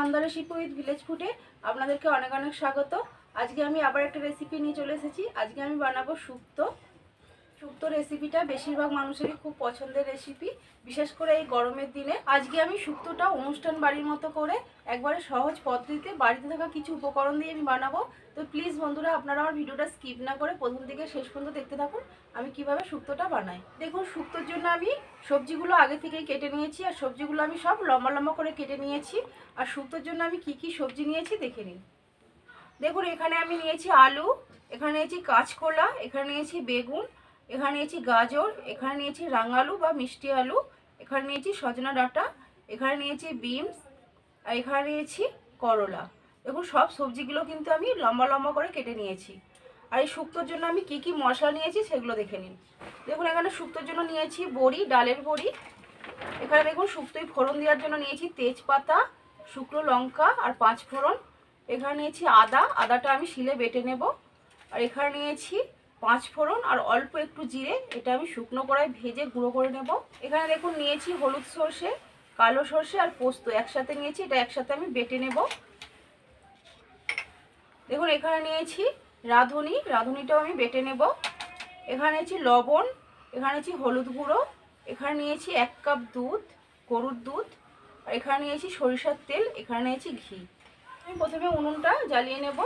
Sandhya recipe with village ফুডে আপনাদেরকে অনেক অনেক স্বাগত। আজকে আমি আবার একটা রেসিপি নিয়ে চলে এসেছি। আজকে আমি বানাবো শুক্তো। শুক্তো রেসিপিটা বেশিরভাগ মানুষেরই খুব পছন্দের রেসিপি, বিশেষ করে এই গরমের দিনে। আজকে আমি শুক্তোটা অনুষ্ঠান বাড়ির মতো করে একবারে সহজ পদ্ধতিতে বাড়িতে থাকা কিছু উপকরণ দিয়ে আমি বানাবো। তো প্লিজ বন্ধুরা, আপনারা আমার ভিডিওটা স্কিপ না করে প্রথম থেকে শেষ পর্যন্ত দেখতে থাকুন আমি কিভাবে শুক্তোটা বানাই। দেখুন, শুক্তোর জন্য আমি সবজিগুলো আগে থেকেই কেটে নিয়েছি, আর সবজিগুলো আমি সব লম্বা লম্বা করে কেটে নিয়েছি। আর শুক্তোর জন্য আমি কি কি সবজি নিয়েছি দেখে নিন। দেখুন, এখানে আমি নিয়েছি আলু, এখানে নিয়েছি কাঁচকলা, এখানে নিয়েছি বেগুন, এখানে নিয়েছি গাজর, এখানে নিয়েছি রাঙালু বা মিষ্টি আলু, এখানে নিয়েছি সজনা ডাঁটা, এখানে নিয়েছি বিনস, আর এখানে নিয়েছি করলা। দেখুন, সব সবজিগুলো কিন্তু আমি লম্বা লম্বা করে কেটে নিয়েছি। আর এই শুক্তোর জন্য আমি কি কি মশলা নিয়েছি সেগুলো দেখে নিন। দেখুন, এখানে শুক্তোর জন্য নিয়েছি বড়ি, ডালের বড়ি। এখানে দেখুন, শুক্তোয় ফোড়ন দেওয়ার জন্য নিয়েছি তেজপাতা, শুকনো লঙ্কা আর 5 ফোড়ন। এখানে নিয়েছি আদাটা আমি শিলে বেটে নেব। আর এখানে নিয়েছি 5 ফোড়ন আর অল্প একটু জিরে, এটা আমি শুকনো কড়াই ভেজে গুঁড়ো করে নেব। এখানে দেখুন নিয়েছি হলুদ সর্ষে, কালো সর্ষে আর পোস্ত একসাথে নিয়েছি, এটা একসাথে আমি বেটে নেব। দেখুন, এখানে নিয়েছি রাঁধুনিটাও আমি বেটে নেব। এখানে নিয়েছি লবণ, এখানে নিয়েছি হলুদ গুঁড়ো, এখানে নিয়েছি 1 কাপ দুধ, গরুর দুধ, আর এখানে নিয়েছি সরিষার তেল, এখানে নিয়েছি ঘি। আমি প্রথমে উনুনটা জ্বালিয়ে নেব।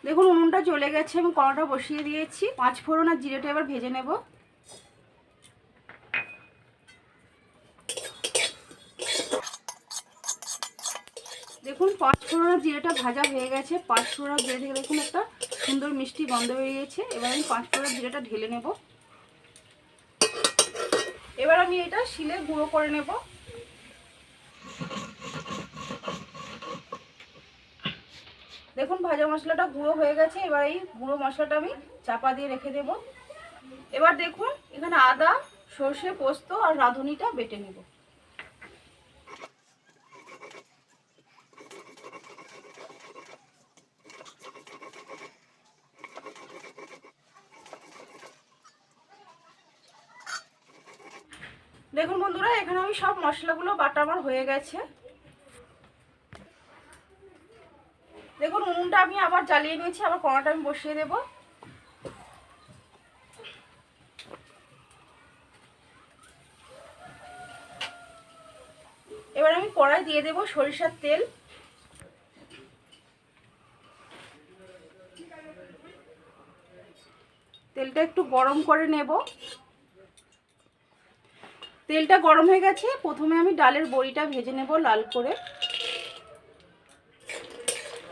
দেখুন, উনুনটা জ্বলে গেছে, আমি কড়াটা বসিয়ে দিয়েছি। 5 ফোড়ন আর জিরেটা এবার ভেজে নেব। দেখুন, 5 ফোড়ন আর জিরেটা ভাজা হয়ে গেছে। 5 ফোড়ন আর জিরে থেকে দেখুন একটা সুন্দর মিষ্টি গন্ধ বেরিয়েছে। এবার আমি 5 ফোড়ন জিরেটা ঢেলে নেব। এবার আমি এটা শিলে গুঁড়ো করে নেব। দেখুন, ভাজা মশলাটা গুঁড়ো হয়ে গেছে। এবার এই গুঁড়ো মশলাটা আমি চাপা দিয়ে রেখে দেব। এবার দেখুন, এখানে আদা, সর্ষে, পোস্ত আর রাঁধুনিটা বেটে নেব। দেখুন বন্ধুরা, এখানে আমি সব মশলাগুলো বাটা আমার হয়ে গেছে। দেখুন, উনুনটা আমি আবার জ্বালিয়ে নিয়েছি, আবার কড়াটা আমি বসিয়ে দেব। এবার আমি কড়াই দিয়ে দেব সরিষার তেল। তেলটা একটু গরম করে নেব। তেলটা গরম হয়ে গেছে, প্রথমে আমি ডালের বড়িটা ভেজে নেব লাল করে।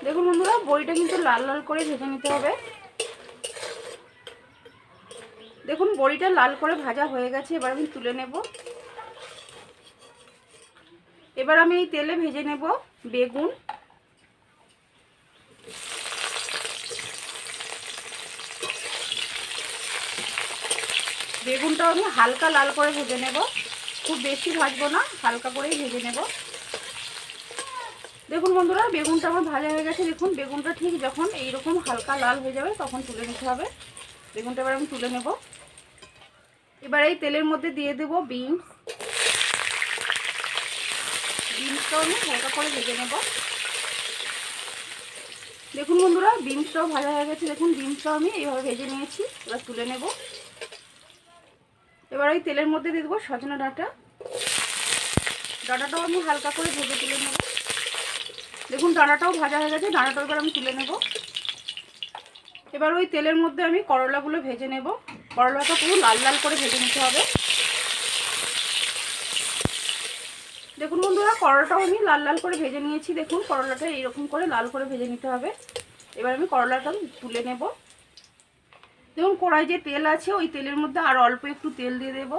দেখুন বন্ধুরা, বড়িটা কিন্তু লাল লাল করে ভেজে নিতে হবে। দেখুন, বড়িটা লাল করে ভাজা হয়ে গেছে, এবার আমি তুলে নেব। এবার আমি এই তেলে ভেজে নেব বেগুন। বেগুনটাও আমি হালকা লাল করে ভেজে নেব, খুব বেশি ভাজবো না, হালকা করেই ভেজে নেব। দেখুন বন্ধুরা, বেগুনটা আমার ভাজা হয়ে গেছে। দেখুন, বেগুনটা ঠিক যখন এইরকম হালকা লাল হয়ে যাবে তখন তুলে নিতে হবে। বেগুনটা এবার আমি তুলে নেব। এবার এই তেলের মধ্যে দিয়ে দেব বিনসটাও আমি হালকা করে ভেজে নেব। দেখুন বন্ধুরা, বিনসটাও ভাজা হয়ে গেছে। দেখুন, বিনসটাও আমি এইভাবে ভেজে নিয়েছি, এবার তুলে নেব। এবার ওই তেলের মধ্যে দিয়ে দেবো সজনা ডাঁটাটাও আমি হালকা করে ভেজে তুলে নেব। দেখুন, ডাঁটাটাও ভাজা হয়ে গেছে, ডাঁটাটাও এবার আমি তুলে নেব। এবার ওই তেলের মধ্যে আমি করলাগুলো ভেজে নেব। করলাটা পুরো লাল লাল করে ভেজে নিতে হবে। দেখুন বন্ধুরা, করলাটাও আমি লাল লাল করে ভেজে নিয়েছি। দেখুন, করলাটা এইরকম করে লাল করে ভেজে নিতে হবে। এবার আমি করলাটা তুলে নেব। দেখুন, কড়াই যে তেল আছে ওই তেলের মধ্যে আর অল্প একটু তেল দিয়ে দেব।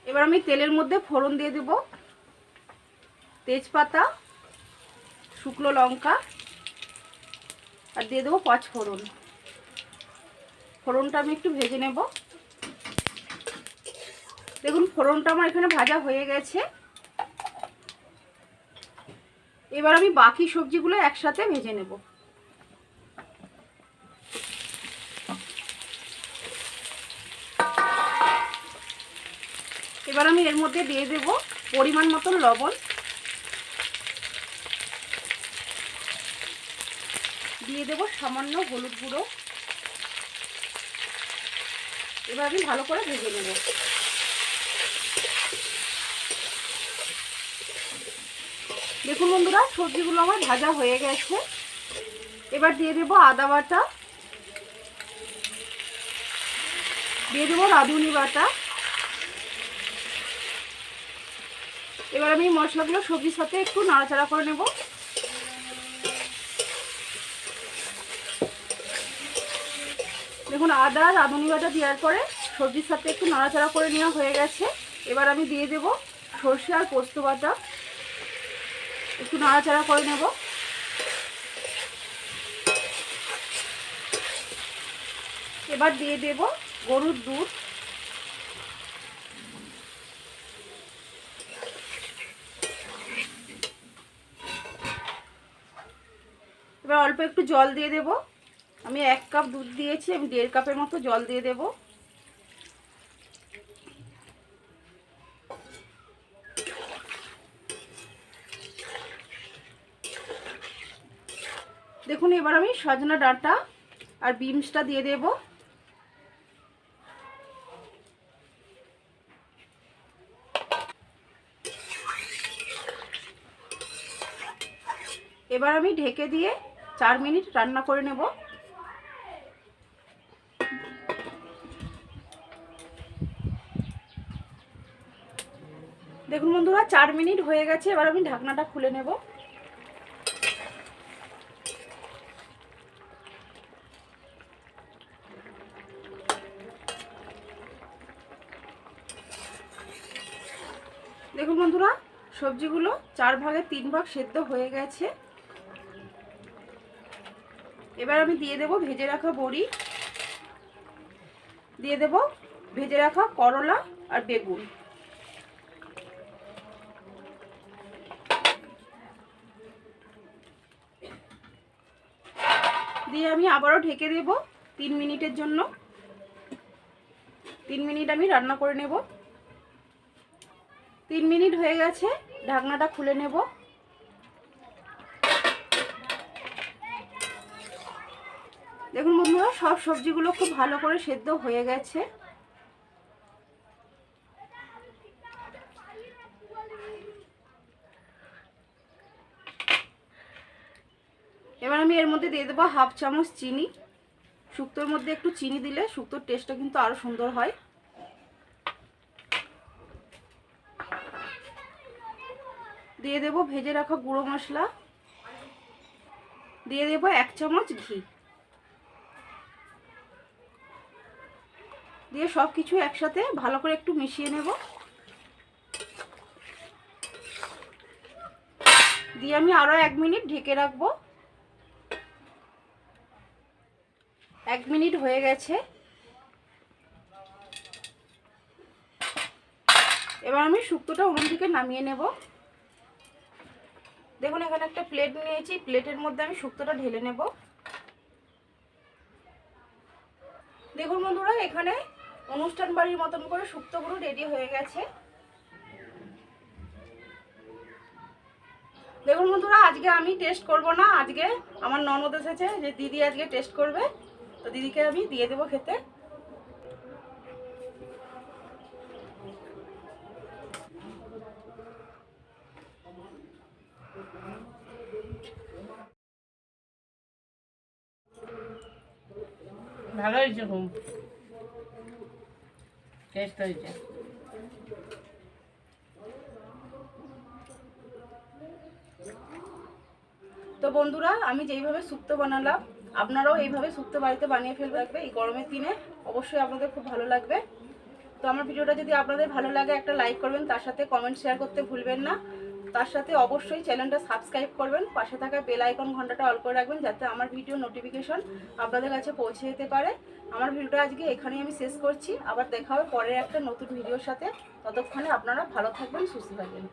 এবার আমি তেলের মধ্যে ফোড়ন দিয়ে দেব তেজপাতা, শুকনো লঙ্কা আর দিয়ে দেবো 5 ফোড়ন। ফোড়নটা আমি একটু ভেজে নেব। দেখুন, ফোড়নটা আমার এখানে ভাজা হয়ে গেছে। এবার আমি বাকি সবজিগুলো একসাথে ভেজে নেব। এবার এবার আমি এর মধ্যে দিয়ে দেব পরিমাণ মতন লবণ, দিয়ে দেব সামান্য হলুদ গুঁড়ো। এবার আমি ভালো করে ভেজে নেব। দেখুন বন্ধুরা, সবজিগুলো আমার ভাজা হয়ে গেছে। এবার দিয়ে দেব আদা বাটা, দিয়ে দেবো রাঁধুনি বাটা। এবার আমি মশলাগুলো সবজির সাথে একটু নাড়াচাড়া করে নেব। দেখুন আদা রাঁধুনি বাটা দেওয়ার পরে সবজির সাথে একটু নাড়াচাড়া করে নেওয়া হয়ে গেছে। এবার আমি দিয়ে দেব সরষে আর পোস্ত বাটা, একটু নাড়াচাড়া করে নেব। এবার দিয়ে দেব গরুর দুধ, এবার অল্প একটু জল দিয়ে দেব। আমি 1 কাপ দুধ দিয়েছি, আমি 1.5 কাপের মতো জল দিয়ে দেব। দেখুন এবার আমি সজনা ডাঁটা আর বিনসটা দিয়ে দেব। এবার আমি ঢেকে দিয়ে 4 মিনিট রান্না করে নেব। দেখুন বন্ধুরা 4 মিনিট হয়ে গেছে। এবার আমি ঢাকনাটা খুলে নেব। দেখুন বন্ধুরা, সবজিগুলো 4 ভাগে 3 ভাগ সেদ্ধ হয়ে গেছে। এবার আমি দিয়ে দেব ভেজে রাখা বড়ি, দিয়ে দেব ভেজে রাখা করলা আর বেগুন, দিয়ে আমি আবারও ঢেকে দেব 3 মিনিটের জন্য। 3 মিনিট আমি রান্না করে নেব। 3 মিনিট হয়ে গেছে, ঢাকনাটা খুলে নেব। দেখুন বন্ধুরা, সব সবজিগুলো খুব ভালো করে সেদ্ধ হয়ে গেছে। এবার আমি এর মধ্যে দিয়ে দেবো 1/2 চামচ চিনি। শুক্তোর মধ্যে একটু চিনি দিলে শুক্তোর টেস্টটা কিন্তু আরো সুন্দর হয়। দিয়ে দেব ভেজে রাখা গুঁড়ো মশলা, দিয়ে দেব 1 চামচ ঘি, দিয়ে সব কিছু একসাথে ভালো করে একটু মিশিয়ে নেব। দিয়ে আমি আরো 1 মিনিট ঢেকে রাখবো। 1 মিনিট হয়ে গেছে। এবার আমি শুক্তোটা উনুন থেকে নামিয়ে নেব। দেখুন এখানে একটা প্লেট নিয়েছি, প্লেটের মধ্যে আমি শুক্তোটা ঢেলে নেব। দেখুন বন্ধুরা, এখানে অনুষ্ঠান বাড়ির মতন করে শুক্তোগুলো রেডি হয়ে গেছে। দেখুন বন্ধুরা, আজকে আমি টেস্ট করব না, আজকে আমার ননদ এসেছে, যে দিদি আজকে টেস্ট করবে, তো দিদিকে আমি দিয়ে দেবো খেতে। ভালো হয়েছে, খুব টেস্ট হয়েছে। তো বন্ধুরা, আমি যেইভাবে শুক্তো বানালাম, আপনারাও এইভাবে শুক্তো বাড়িতে বানিয়ে ফেলবে। এই গরমের দিনে অবশ্যই আপনাদের খুব ভালো লাগবে। তো আমার ভিডিওটা যদি আপনাদের ভালো লাগে একটা লাইক করবেন, তার সাথে কমেন্ট শেয়ার করতে ভুলবেন না। তার সাথে অবশ্যই চ্যানেলটা সাবস্ক্রাইব করবেন, পাশে থাকা বেল আইকন ঘন্টাটা অল করে রাখবেন, যাতে আমার ভিডিও নোটিফিকেশন আপনাদের কাছে পৌঁছে যেতে পারে। আমার ভিডিওটা আজকে এখানেই আমি শেষ করছি। আবার দেখা হবে পরের একটা নতুন ভিডিওর সাথে। ততক্ষণে আপনারা ভালো থাকবেন, সুস্থ থাকবেন।